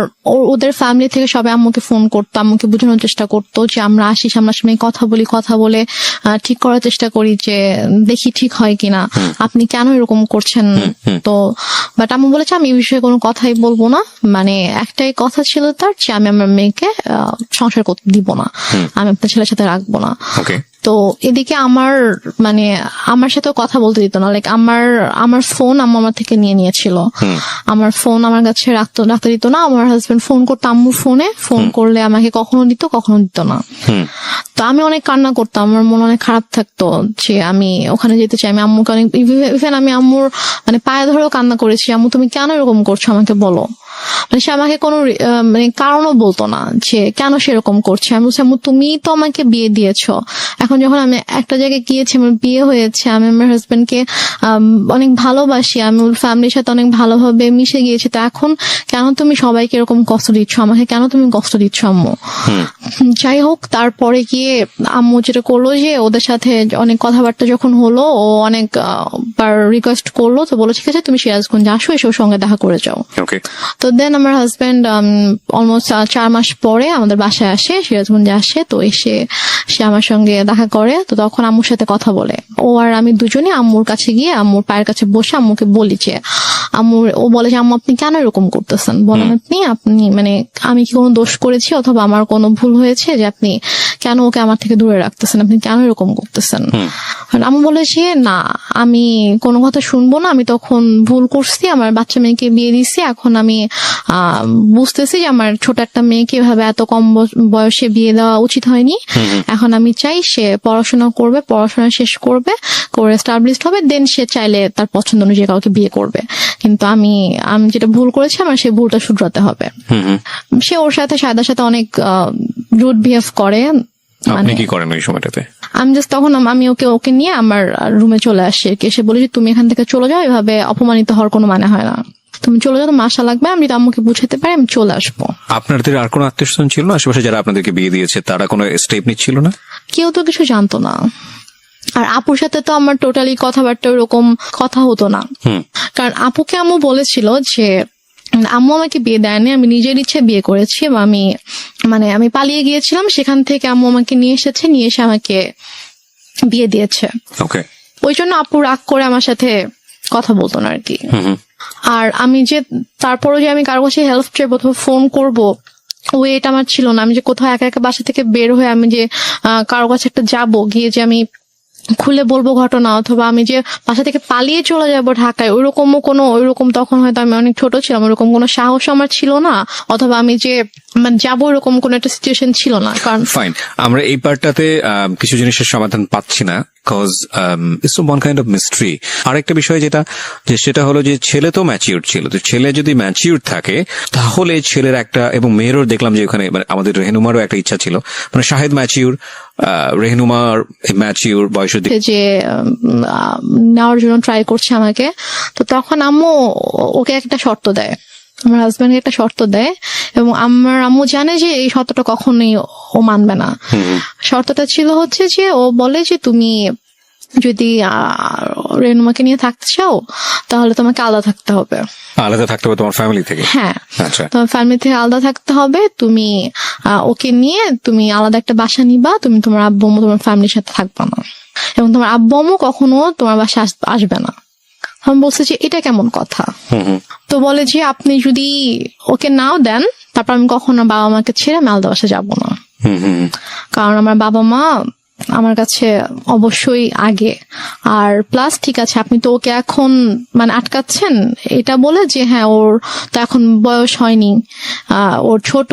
S1: ওদের ফ্যামিলি থেকে সবাই আম্মুকে ফোন করতো, আম্মুকে বোঝানোর চেষ্টা করতো যে আমরা আসি, সামনাসামনি কথা বলে ঠিক করার চেষ্টা করি যে দেখি ঠিক হয় কিনা, আপনি কেন এরকম করছেন। তো বাট আম্মু বলেছে আমি এই বিষয়ে কোনো কথাই বলবো না, মানে একটাই কথা ছিল তার যে আমি আমার মেয়েকে সংসার করতে দিব না, আমি আপনার ছেলের সাথে রাখবো না।
S2: ওকে,
S1: তো এদিকে আমার সাথেও কথা বলতে দিত না, লাইক আমার ফোন আম্মু আমার থেকে নিয়েছিল, আমার ফোন আমার কাছে রাখতে দিত না। আমার হাজবেন্ড ফোন করতো আম্মুর ফোন করলে আমাকে কখনো দিত কখনো দিত না। তো আমি অনেক কান্না করতাম, আমার মন অনেক খারাপ থাকতো যে আমি ওখানে যেতে চাই। আমি আম্মুকে অনেক ইভেন আমি আম্মুর মানে পায়ে ধরেও কান্না করেছি, আম্মু তুমি কেন এরকম করছো আমাকে বলো। মানে সে আমাকে কোনো মানে কারণও বলতো না যে কেন সেরকম করছে। আমি বলছি আম্মু তুমি তো আমাকে বিয়ে দিয়েছো, এখন যখন আমি একটা জায়গায় গিয়েছি, আমার বিয়ে হয়েছে, আমি আমার হাজবেন্ডকে অনেক ভালোবাসি, আমি ওর ফ্যামিলির সাথে অনেক ভালোভাবে মিশে গিয়েছি, তো এখন কেন তুমি সবাইকে এরকম কষ্ট দিচ্ছ, আমাকে কেন তুমি কষ্ট দিচ্ছ আম্মু। যাই হোক, তারপরে গিয়ে আম্মু যেটা করলো যে ওদের সাথে অনেক কথাবার্তা যখন হলো, ও অনেক বার রিকোয়েস্ট করলো, তো বলো ঠিক আছে তুমি সিরাজগঞ্জ আসো, এসে ওর সঙ্গে দেখা করে যাও।
S2: ওকে,
S1: তো দেন আমার হাজবেন্ড অলমোস্ট 4 মাস পরে আমাদের বাসায় আসে, সিরাজগঞ্জে আসে। তো এসে সে আমার সঙ্গে দেখা করে, তো তখন আম্মুর সাথে কথা বলে। ও আর আমি দুজনে আম্মুর কাছে গিয়ে আম্মুর পায়ের কাছে বসে আম্মুকে বলি যে ও বলে যে আম্মু আপনি কেন এরকম করতেছেন, বলেন আপনি মানে আমি কি কোনো দোষ করেছি অথবা আমার কোনো ভুল হয়েছে যে আপনি কেন ওকে আমার থেকে দূরে রাখতেছেন, আপনি কেন এরকম করতেছেন। আম্মু বলে যে না আমি কোনো কথা শুনবো না, আমি তখন ভুল করছি, আমার বাচ্চা মেয়েকে বিয়ে দিছি, এখন আমি বুঝতেছি যে আমার ছোট একটা মেয়েকে এভাবে এত কম বয়সে বিয়ে দেওয়া উচিত হয়নি। এখন আমি চাই সে পড়াশোনা করবে, পড়াশোনা শেষ করবে, করে এস্টাবলিশড হবে, দেন সে চাইলে তার পছন্দ অনুযায়ী কাউকে বিয়ে করবে, কিন্তু আমি যেটা ভুল করেছি আমার সেই ভুলটা শুধরাতে হবে। সে ওর সাথে সায়দার সাথে অনেক রুড বিহেভ করে।
S2: আপনি কি করেন ওই সময়টাতে?
S1: আমি জাস্ট তখন আমি ওকে নিয়ে আমার রুমে চলে আসি, এসে বলি যে তুমি এখান থেকে চলে যাও, এভাবে অপমানিত হওয়ার কোনো মানে হয় না, তুমি চলে যাও, তোমার আশা লাগবে, আমি আম্মুকে বুঝাতে পারি, আমি চলে আসবো।
S2: আপনাদের আর কোনো আত্মীয়স্বজন ছিল না আশেপাশে যারা আপনাদেরকে বিয়ে দিয়েছে, তারা কোনো স্টেপ নিচ্ছিল না?
S1: কেউ তো কিছু জানতো না, আর আপুর সাথে তো আমার টোটালি কথাবার্তা ওরকম কথা হতো না, কারণ আপুকে আম্মু বলেছিল যে আম্মু আমাকে বিয়ে দেয়নি, আমি নিজের ইচ্ছে বিয়ে করেছি, এবং আমি পালিয়ে গিয়েছিলাম, সেখান থেকে আম্মু আমাকে নিয়ে এসে আমাকে বিয়ে দিয়েছে।
S2: ওকে,
S1: ওই জন্য আপু রাগ করে আমার সাথে কথা বলতো না আর কি। আর আমি যে তারপরও যে আমি কারো কাছে হেল্প চাইবো অথবা ফোন করবো, এটা আমার ছিল না। আমি যে কোথাও একা একা বাসা থেকে বের হয়ে আমি যে কারো কাছে একটা যাবো, গিয়ে যে আমি খুলে বলবো ঘটনা, অথবা আমি যে বাসা থেকে পালিয়ে চলে যাবো ঢাকায়, ওইরকম তখন হয়তো আমি অনেক ছোট ছিলাম, ওরকম কোনো সাহস আমার ছিল না, অথবা আমি যে যাবো এরকম কোন একটা সিচুয়েশন ছিল না। কারণ
S2: ফাইন, আমরা এই পার্টটাতে কিছু জিনিসের সমাধান পাচ্ছি না, cause it's one kind of mystery. আরেকটা বিষয় সেটা হলো যে ছেলে তো ম্যাচিউর ছিল, তো ছেলে যদি ম্যাচিউর থাকে তাহলে ছেলের একটা, এবং মেয়েরও দেখলাম যে ওখানে মানে আমাদের রেহনুমারও একটা ইচ্ছা ছিল, মানে শাহেদ ম্যাচিউর, রেহনুমার ম্যাচিউর বয়সের দিকে
S1: যে নেওয়ার জন্য ট্রাই করছে আমাকে। তো তখন আম্মু ওকে একটা শর্ত দেয়, আমার হাজবেন্ডকে একটা শর্ত দেয়, এবং আমার আম্মু জানে যে এই শর্তটা কখনোই ও মানবে না। শর্তটা ছিল হচ্ছে যে ও বলে যে তুমি যদি রেনুমাকে নিয়ে থাকতে চাও তাহলে তোমাকে আলাদা থাকতে হবে।
S2: আলাদা থাকতে হবে তোমার ফ্যামিলি থেকে?
S1: হ্যাঁ,
S2: আচ্ছা,
S1: তোমার ফ্যামিলি থেকে আলাদা থাকতে হবে, তুমি ওকে নিয়ে তুমি আলাদা একটা বাসা নিবা, তুমি তোমার আব্বু আম্মু তোমার ফ্যামিলির সাথে থাকবা না, এবং তোমার আব্বু আম্মু কখনো তোমার বাসায় আসবে না। আমি বলছি যে এটা কেমন কথা। তো বলে যে আপনি যদি ওকে নাও দেন তারপর আমি কখনো বাবা মাকে ছেড়ে আমি আলাদা বাসায় যাবো না, কারণ আমার বাবা মা আমার কাছে অবশ্যই আগে। আর প্লাস ঠিক আছে আপনি তো ওকে এখন আটকাচ্ছেন এটা বলে যে হ্যাঁ ওর তো এখন বয়স হয়নি, ওর ছোট,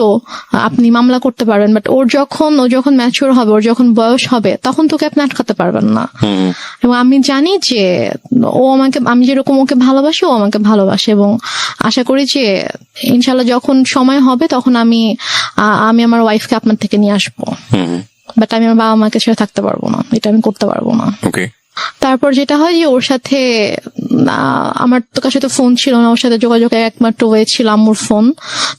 S1: আপনি মামলা করতে পারবেন, বাট ও যখন ম্যাচিউর হবে, ওর যখন বয়স হবে তখন তোকে আপনি আটকাতে পারবেন না। এবং আমি জানি যে আমি যেরকম ওকে ভালোবাসি ও আমাকে ভালোবাসে, এবং আশা করি যে ইনশাল্লাহ যখন সময় হবে তখন আমি আমার ওয়াইফকে আপনার থেকে নিয়ে আসবো। বাট আমি আমার বাবা মাকে ছেড়ে থাকতে পারবো না, এটা আমি করতে পারবো না।
S2: ওকে।
S1: তারপর যেটা হয় যে ওর সাথে আমার তো কাছে তো ফোন ছিল না, ওর সাথে যোগাযোগের একমাত্র ওয়ে ছিল আম্মুর ফোন।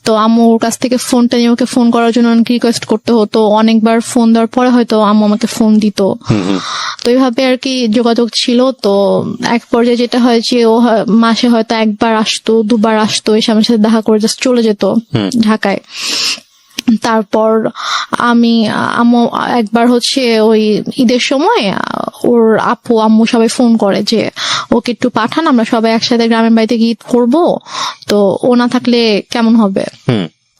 S1: তো আম্মু ওর কাছ থেকে ফোনটা নিয়ে ওকে ফোন করার জন্য অনেক রিকোয়েস্ট করতে হতো, অনেকবার ফোন দেওয়ার পরে হয়তো আম্মু আমাকে ফোন দিত। তো এইভাবে আর কি যোগাযোগ ছিল। তো এক পর্যায়ে যেটা হয় যে ও মাসে হয়তো একবার আসতো, দুবার আসতো, এসে আমার সাথে দেখা করে জাস্ট চলে যেত ঢাকায়। তারপর আম্মু একবার হচ্ছে ওই ঈদের সময় ওর আপু আম্মু সবাই ফোন করে যে ওকে একটু পাঠান, আমরা সবাই একসাথে গ্রামের বাড়িতে গিয়ে ঈদ করবো, তো ও না থাকলে কেমন হবে,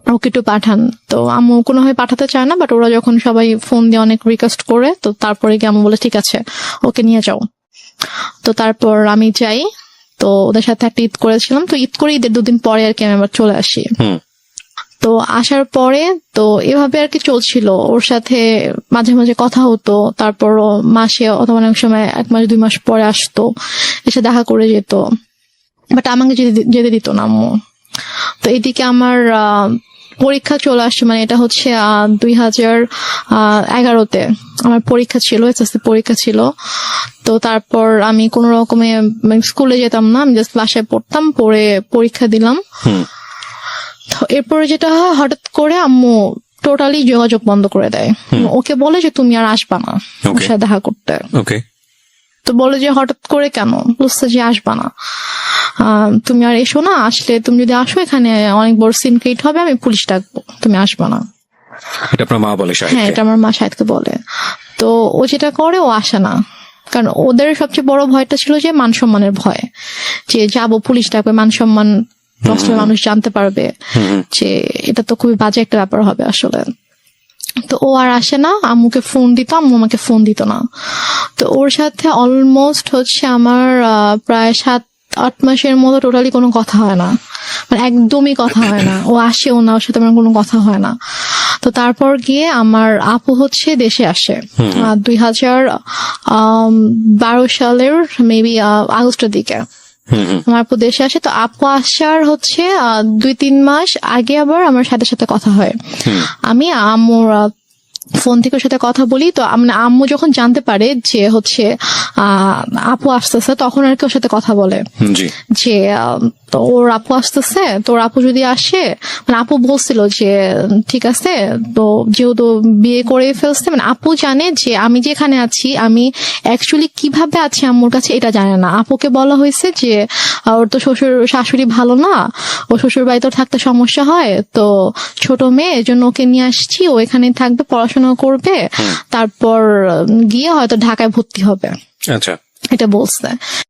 S1: ওকে একটু পাঠান। তো আম্মু কোনোভাবে পাঠাতে চায় না, বাট ওরা যখন সবাই ফোন দিয়ে অনেক রিকোয়েস্ট করে, তো তারপরে গিয়ে আম্মু বলে ঠিক আছে ওকে নিয়ে যাও। তো তারপর আমি যাই, তো ওদের সাথে একটা ঈদ করেছিলাম। তো ঈদ করে ঈদের 2 দিন পরে আর কি আমি আবার চলে আসি। তো আসার পরে তো এভাবে আর কি চলছিল, ওর সাথে মাঝে মাঝে কথা হতো। তারপর ও মাসে অথবা অনেক সময় 1 মাস 2 মাস পরে আসতো, এসে দেখা করে যেত, বাট আমাকে যেতে দিত না আম্মু। তো এদিকে আমার পরীক্ষা চলে আসছে, মানে এটা হচ্ছে 2011-তে আমার পরীক্ষা ছিল, এসএসসি পরীক্ষা ছিল। তো তারপর আমি কোনো রকমে স্কুলে যেতাম না, আমি জাস্ট বাসায় পড়তাম, পড়ে পরীক্ষা দিলাম। তো এরপরে যেটা হয়, হঠাৎ করে আম্মু টোটালি যোগাযোগ বন্ধ করে দেয়। ওকে বলে যে তুমি আর আসবা না ওর সাথে দেখা করতে।
S2: ওকে।
S1: তো বলে যে হঠাৎ করে কেন, বুঝতে যে আসবা না, তুমি আর এসো না, আসলে তুমি যদি আসো এখানে অনেক বড় সিন ক্রিয়েট হবে, আমি পুলিশ ডাকবো, তুমি আসবা না।
S2: এটা আপনার মা বলে?
S1: হ্যাঁ, এটা আমার মা শাহেদকে বলে। তো ও যেটা করে, ও আসে না, কারণ ওদের সবচেয়ে বড় ভয়টা ছিল যে মান সম্মানের ভয়, যে যাবো পুলিশ ডাকবে, মান সম্মান নষ্ট হয়ে মানুষ জানতে পারবে, যে এটা তো খুবই বাজে একটা ব্যাপার হবে আসলে। তো ও আর আসে না, আম্মুকে ফোন দিত, আম্মু আমাকে ফোন দিত না। তো ওর সাথে অলমোস্ট হচ্ছে আমার প্রায় 7-8 মাসের মতো টোটালি কোনো কথা হয় না, মানে একদমই কথা হয় না। ও আসেও না, ওর সাথে আমার কোনো কথা হয় না। তো তারপর গিয়ে আমার আপু হচ্ছে দেশে আসে 2012 সালের মেবি আগস্টের দিকে আমার আপু দেশে আসে। তো আপু আসার হচ্ছে 2-3 মাস আগে আবার আমার সাথে সাথে কথা হয়। আমি আম্মুর ফোন থেকে ওর সাথে কথা বলি। তো আম্মু যখন জানতে পারে যে হচ্ছে আপু আসতেছে, তখন আর কি ওর সাথে কথা বলে যে তো ওর আপু আসতেছে, তো ওর আপু যদি আসে, মানে আপু বলছিল যে ঠিক আছে, তো যেহেতু বিয়ে করে ফেলছে, মানে আপু জানে যে আমি যেখানে আছি, আমি অ্যাকচুয়ালি কিভাবে আছি আম্মুর কাছে এটা জানে না। আপুকে বলা হয়েছে যে ওর তো শ্বশুর শাশুড়ি ভালো না, ও শ্বশুর বাড়িতে থাকতে সমস্যা হয়, তো ছোট মেয়ে, এজন্য ওকে নিয়ে আসছি, ও এখানেই থাকবে, পড়াশোনা করবে, তারপর গিয়ে হয়তো ঢাকায় ভর্তি হবে,
S2: আচ্ছা,
S1: এটা বলছে।